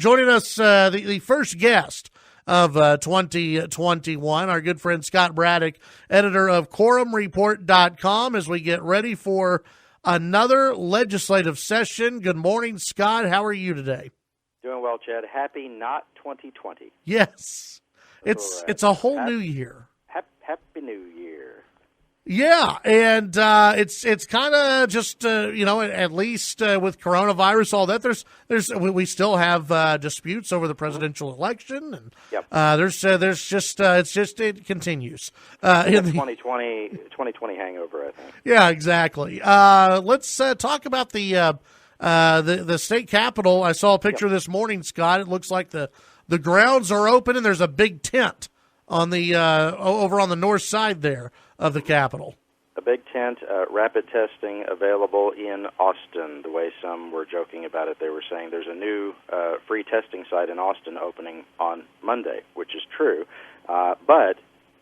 Joining us, the first guest of 2021, our good friend Scott Braddock, editor of quorumreport.com, as we get ready for another legislative session. Good morning, Scott. How are you today? Doing well, Chad. Happy not 2020. Yes. It's a whole new year. Happy New Year. Yeah, and it's kind of just at least with coronavirus, all that we still have disputes over the presidential election, and yep. It continues. 2020 hangover, I think. Yeah, exactly. Let's talk about the state capitol. I saw a picture this morning, Scott. It looks like the grounds are open, and there's a big tent on the over on the north side there of the Capitol. A big tent, rapid testing available in Austin. The way some were joking about it, they were saying there's a new free testing site in Austin opening on Monday, which is true. But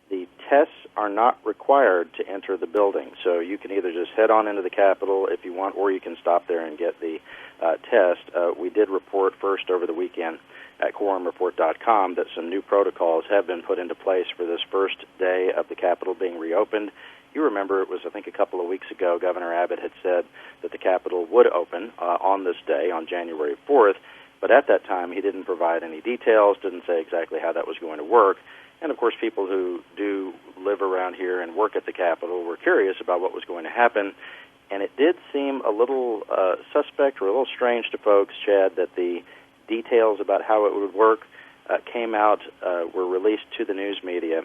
the tests are not required to enter the building. So you can either just head on into the Capitol if you want, or you can stop there and get the test. We did report first over the weekend at quorumreport.com that some new protocols have been put into place for this first day of the Capitol being reopened. You remember it was, I think, a couple of weeks ago, Governor Abbott had said that the Capitol would open on this day, on January 4th, but at that time he didn't provide any details, didn't say exactly how that was going to work. And, of course, people who do live around here and work at the Capitol were curious about what was going to happen, and it did seem a little suspect or a little strange to folks, Chad, that the details about how it would work came out, were released to the news media,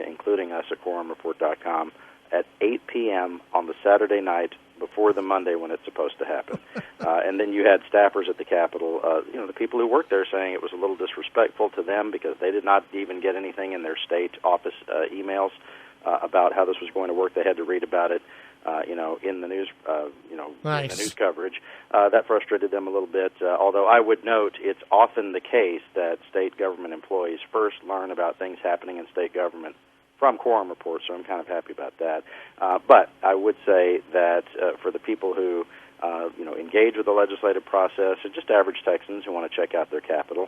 including us at quorumreport.com, at 8 p.m. on the Saturday night before the Monday when it's supposed to happen. And then you had staffers at the Capitol, the people who worked there saying it was a little disrespectful to them because they did not even get anything in their state office emails about how this was going to work. They had to read about it in the news, Nice. in the news coverage. That frustrated them a little bit, although I would note it's often the case that state government employees first learn about things happening in state government from Quorum Report, so I'm kind of happy about that. But I would say that for the people who, engage with the legislative process, or just average Texans who want to check out their Capitol,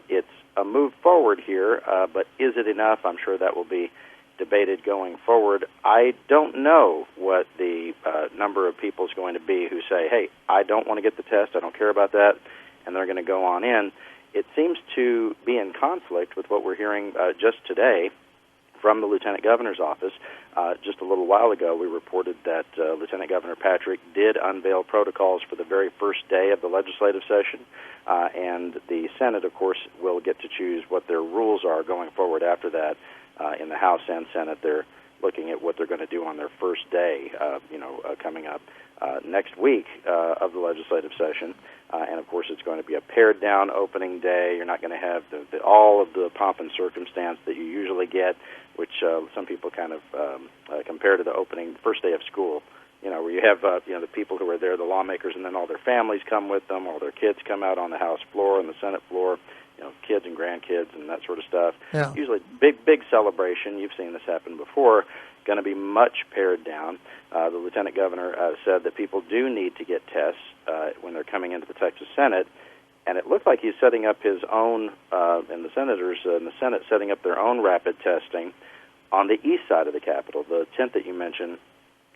it's a move forward here, but is it enough? I'm sure that will be debated going forward. I don't know what the number of people is going to be who say, hey, I don't want to get the test, I don't care about that, and they're going to go on in. It seems to be in conflict with what we're hearing just today from the Lieutenant Governor's office. Just a little while ago, we reported that Lieutenant Governor Patrick did unveil protocols for the very first day of the legislative session, and the Senate, of course, will get to choose what their rules are going forward after that. In the House and Senate, they're looking at what they're going to do on their first day, coming up next week of the legislative session. And, of course, it's going to be a pared-down opening day. You're not going to have all of the pomp and circumstance that you usually get, which some people kind of compare to the first day of school, where you have the people who are there, the lawmakers, and then all their families come with them, all their kids come out on the House floor and the Senate floor, kids and grandkids and that sort of stuff. Yeah. Usually big celebration. You've seen this happen before. Going to be much pared down. The Lieutenant Governor said that people do need to get tests when they're coming into the Texas Senate, and it looks like he's setting up his own, and the senators in the Senate setting up their own rapid testing on the east side of the Capitol. The tent that you mentioned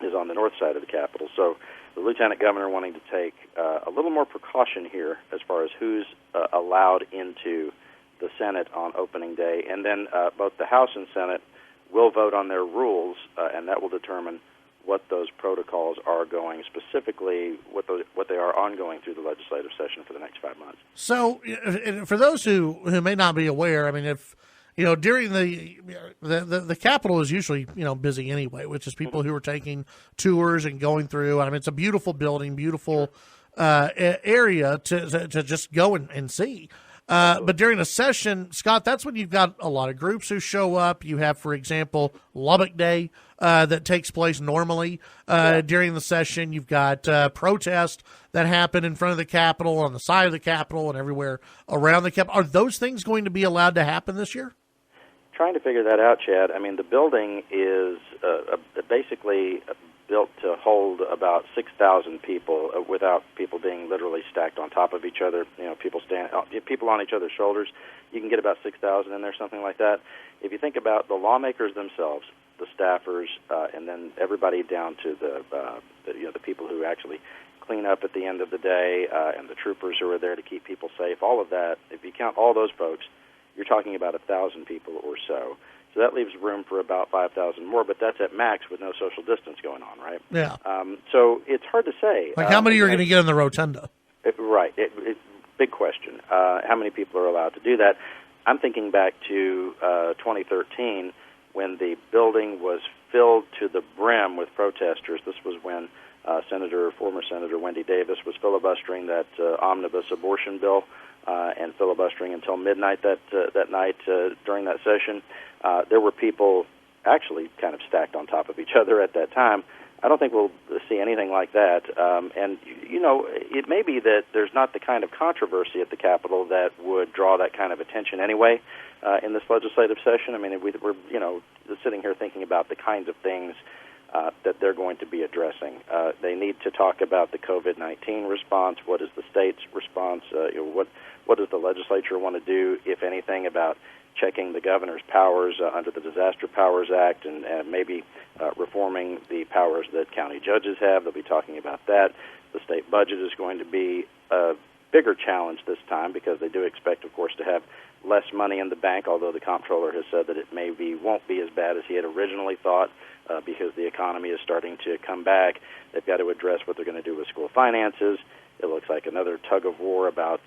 is on the north side of the Capitol. So the Lieutenant Governor wanting to take a little more precaution here as far as who's allowed into the Senate on opening day. And then both the House and Senate will vote on their rules, and that will determine what those protocols are going, specifically what they are ongoing through the legislative session for the next 5 months. So for those who may not be aware, I mean, if during the Capitol is usually, busy anyway, which is people who are taking tours and going through. I mean, it's a beautiful building, beautiful area to just go and see. But during a session, Scott, that's when you've got a lot of groups who show up. You have, for example, Lubbock Day that takes place normally during the session. You've got protests that happen in front of the Capitol, on the side of the Capitol, and everywhere around the Capitol. Are those things going to be allowed to happen this year? Trying to figure that out, Chad. I mean, the building is basically built to hold about 6,000 people without people being literally stacked on top of each other. People on each other's shoulders. You can get about 6,000 in there, something like that. If you think about the lawmakers themselves, the staffers, and then everybody down to the people who actually clean up at the end of the day, and the troopers who are there to keep people safe, all of that, if you count all those folks, you're talking about 1,000 people or so. So that leaves room for about 5,000 more, but that's at max with no social distance going on, right? Yeah. So it's hard to say. Like how many are going to get in the rotunda? Right. It's big question. How many people are allowed to do that? I'm thinking back to 2013 when the building was filled to the brim with protesters. This was when former Senator Wendy Davis was filibustering that omnibus abortion bill and filibustering until midnight that night during that session. There were people actually kind of stacked on top of each other at that time. I don't think we'll see anything like that. And, it may be that there's not the kind of controversy at the Capitol that would draw that kind of attention anyway in this legislative session. I mean, we're sitting here thinking about the kinds of things that they're going to be addressing. They need to talk about the COVID-19 response. What is the state's response? What does the legislature want to do, if anything, about checking the governor's powers under the Disaster Powers Act and maybe reforming the powers that county judges have? They'll be talking about that. The state budget is going to be a bigger challenge this time because they do expect, of course, to have less money in the bank, although the comptroller has said that it won't be as bad as he had originally thought because the economy is starting to come back. They've got to address what they're going to do with school finances. It looks like another tug of war about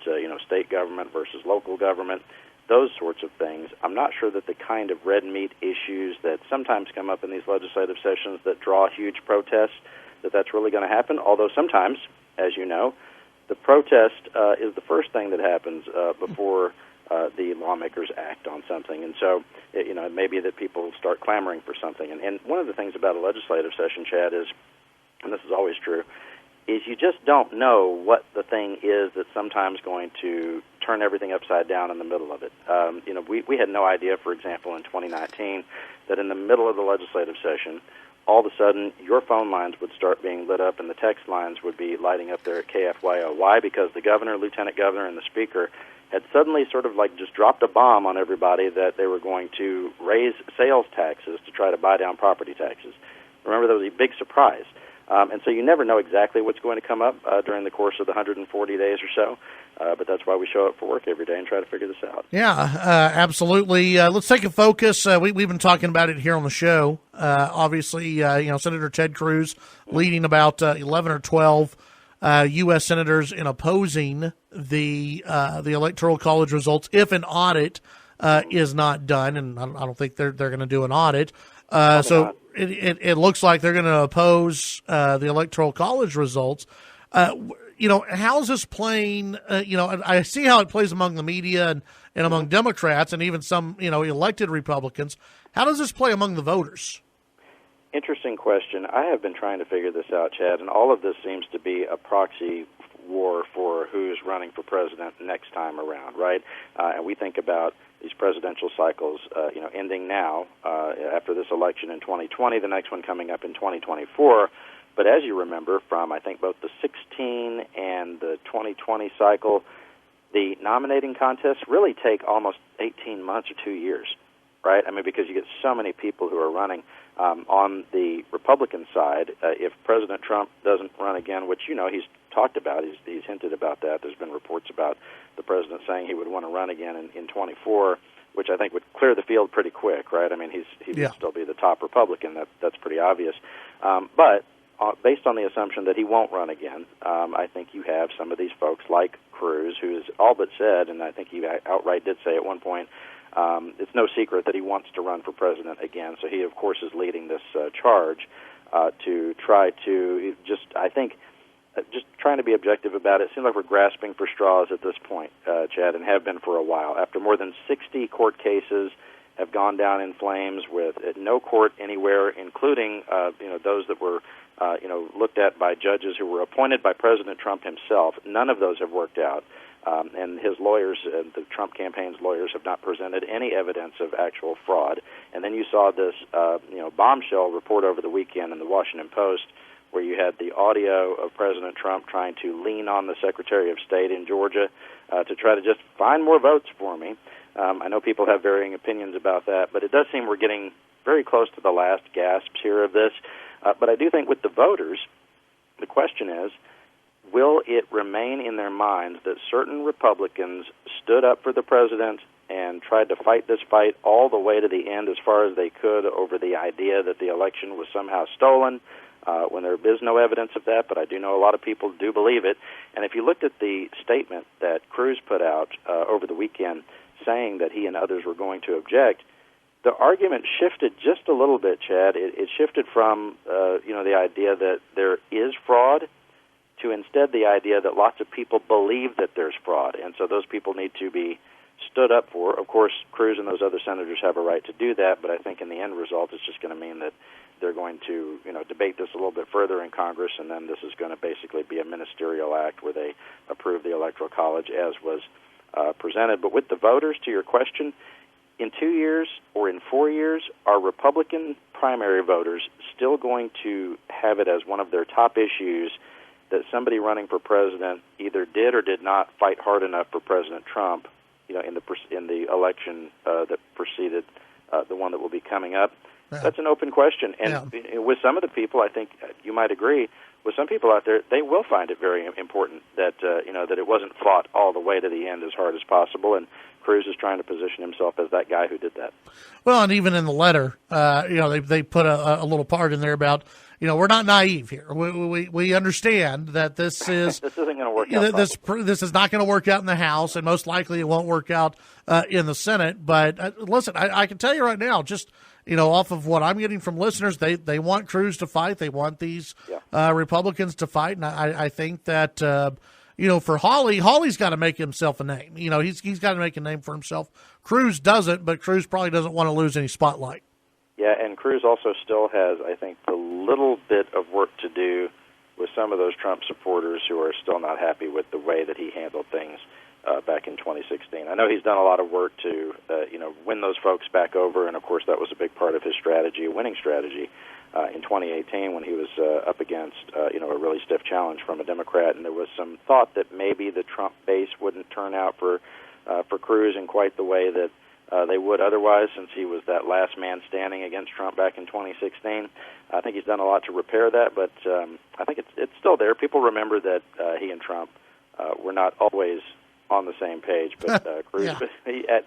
state government versus local government, those sorts of things. I'm not sure that the kind of red meat issues that sometimes come up in these legislative sessions that draw huge protests, that's really going to happen, although sometimes, as you know, the protest is the first thing that happens before the lawmakers act on something. And so, it may be that people start clamoring for something. And one of the things about a legislative session, Chad, is, and this is always true, is you just don't know what the thing is that's sometimes going to turn everything upside down in the middle of it. We had no idea, for example, in 2019, that in the middle of the legislative session, all of a sudden your phone lines would start being lit up and the text lines would be lighting up there at KFYO. Why? Because the governor, lieutenant governor, and the speaker had suddenly sort of like just dropped a bomb on everybody that they were going to raise sales taxes to try to buy down property taxes. Remember, that was a big surprise. And so you never know exactly what's going to come up during the course of the 140 days or so. But that's why we show up for work every day and try to figure this out. Yeah, absolutely. Let's take a focus. We've been talking about it here on the show. Obviously, Senator Ted Cruz leading about 11 or 12 U.S. senators in opposing the Electoral College results if an audit is not done, and I don't think they're going to do an audit. So it looks like they're going to oppose the Electoral College results. How's this playing? I see how it plays among the media and among Democrats and even some, elected Republicans. How does this play among the voters? Interesting question. I have been trying to figure this out, Chad, and all of this seems to be a proxy war for who's running for president next time around, right? And we think about these presidential cycles, ending now after this election in 2020, the next one coming up in 2024. But as you remember from, I think, both the 16 and the 2020 cycle, the nominating contests really take almost 18 months or 2 years, right? I mean, because you get so many people who are running. On the Republican side, if President Trump doesn't run again, which, he's talked about, he's hinted about that. There's been reports about the president saying he would want to run again in 24, which I think would clear the field pretty quick, right? I mean, he would still be the top Republican. That's pretty obvious. But based on the assumption that he won't run again, I think you have some of these folks like Cruz, who has all but said, and I think he outright did say at one point, it's no secret that he wants to run for president again. So he, of course, is leading this charge to try to just trying to be objective about it. It seems like we're grasping for straws at this point, Chad, and have been for a while. After more than 60 court cases have gone down in flames with no court anywhere, including those that were looked at by judges who were appointed by President Trump himself. None of those have worked out. And his lawyers, the Trump campaign's lawyers, have not presented any evidence of actual fraud. And then you saw this, bombshell report over the weekend in the Washington Post, where you had the audio of President Trump trying to lean on the Secretary of State in Georgia to try to just find more votes for me. I know people have varying opinions about that, but it does seem we're getting very close to the last gasps here of this. But I do think with the voters, the question is, will it remain in their minds that certain Republicans stood up for the president and tried to fight this fight all the way to the end as far as they could over the idea that the election was somehow stolen, when there is no evidence of that, but I do know a lot of people do believe it. And if you looked at the statement that Cruz put out over the weekend saying that he and others were going to object, the argument shifted just a little bit, Chad. It shifted from, the idea that there is fraud to instead the idea that lots of people believe that there's fraud, and so those people need to be stood up for. Of course, Cruz and those other senators have a right to do that, but I think in the end result it's just going to mean that they're going to, debate this a little bit further in Congress, and then this is going to basically be a ministerial act where they approve the Electoral College as was presented. But with the voters, to your question, in 2 years or in 4 years, are Republican primary voters still going to have it as one of their top issues that somebody running for president either did or did not fight hard enough for President Trump, in the election that preceded the one that will be coming up? Yeah. That's an open question. And with some of the people, I think you might agree, with some people out there, they will find it very important that that it wasn't fought all the way to the end as hard as possible, and Cruz is trying to position himself as that guy who did that. Well, and even in the letter, they put a little part in there about, we're not naive here. We understand that this is this isn't going to work out. This is not going to work out in the House, and most likely it won't work out in the Senate. But listen, I can tell you right now, just off of what I'm getting from listeners, they want Cruz to fight. They want these Republicans to fight, and I think that for Hawley's got to make himself a name. He's got to make a name for himself. Cruz doesn't, but Cruz probably doesn't want to lose any spotlight. Yeah, and Cruz also still has, I think, a little bit of work to do with some of those Trump supporters who are still not happy with the way that he handled things back in 2016. I know he's done a lot of work to, win those folks back over, and of course that was a big part of his strategy, a winning strategy, in 2018 when he was up against, a really stiff challenge from a Democrat, and there was some thought that maybe the Trump base wouldn't turn out for Cruz in quite the way that they would otherwise, since he was that last man standing against Trump back in 2016. I think he's done a lot to repair that, but I think it's still there. People remember that he and Trump were not always on the same page, but Cruz,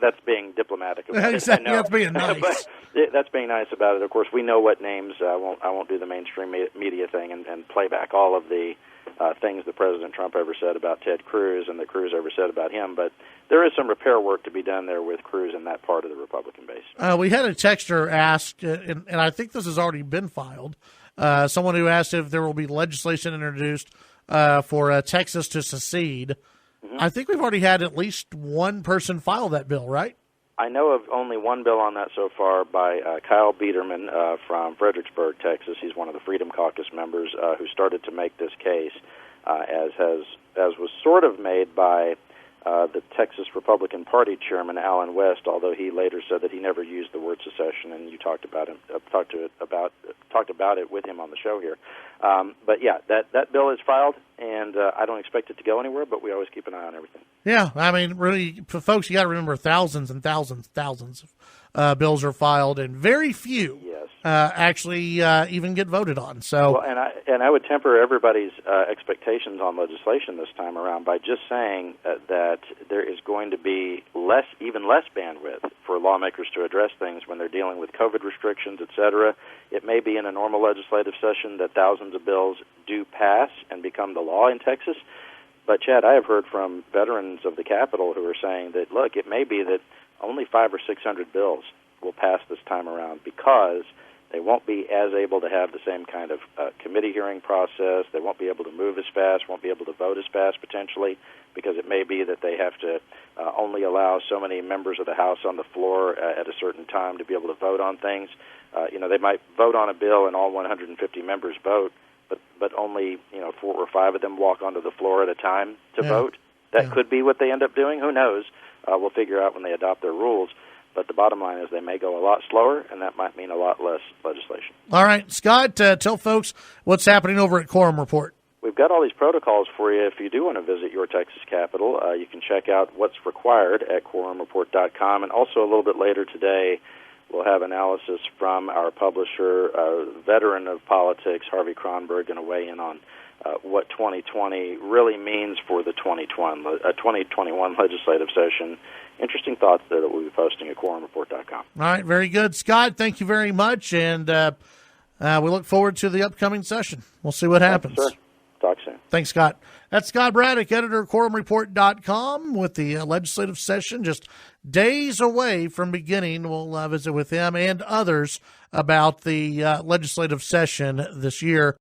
that's being diplomatic about exactly. it. That's being nice. But that's being nice about it. Of course, we know what names. I won't do the mainstream media thing and play back all of the things that President Trump ever said about Ted Cruz and that Cruz ever said about him, but there is some repair work to be done there with Cruz in that part of the Republican base. We had a texter ask, and I think this has already been filed, someone who asked if there will be legislation introduced for Texas to secede. Mm-hmm. I think we've already had at least one person file that bill, right? I know of only one bill on that so far by Kyle Biederman from Fredericksburg, Texas. He's one of the Freedom Caucus members who started to make this case, as was sort of made by the Texas Republican Party chairman Alan West, although he later said that he never used the word secession, and you talked about it with him on the show here. But yeah, that bill is filed, and I don't expect it to go anywhere, but we always keep an eye on everything. Yeah, I mean, really, for folks, you got to remember thousands and thousands of bills are filed, and very few actually even get voted on. So, well, and I would temper everybody's expectations on legislation this time around by just saying that there is going to be even less bandwidth for lawmakers to address things when they're dealing with COVID restrictions, et cetera. It may be in a normal legislative session that thousands of bills do pass and become the law in Texas. But, Chad, I have heard from veterans of the Capitol who are saying that, look, it may be that only 500 or 600 bills will pass this time around because they won't be as able to have the same kind of committee hearing process. They won't be able to move as fast, won't be able to vote as fast potentially, because it may be that they have to only allow so many members of the House on the floor at a certain time to be able to vote on things. They might vote on a bill and all 150 members vote, but only 4 or 5 of them walk onto the floor at a time to vote. That could be what they end up doing. Who knows? We'll figure out when they adopt their rules. But the bottom line is they may go a lot slower, and that might mean a lot less legislation. All right, Scott, tell folks what's happening over at Quorum Report. We've got all these protocols for you. If you do want to visit your Texas Capitol, you can check out what's required at quorumreport.com. And also a little bit later today, we'll have analysis from our publisher, veteran of politics, Harvey Kronberg, going to weigh in on what 2020 really means for the 2021 legislative session. Interesting thoughts there that we'll be posting at quorumreport.com. All right, very good. Scott, thank you very much, and we look forward to the upcoming session. We'll see what happens. Thanks, sir. Talk soon. Thanks, Scott. That's Scott Braddock, editor of quorumreport.com, with the legislative session just days away from beginning. We'll visit with him and others about the legislative session this year.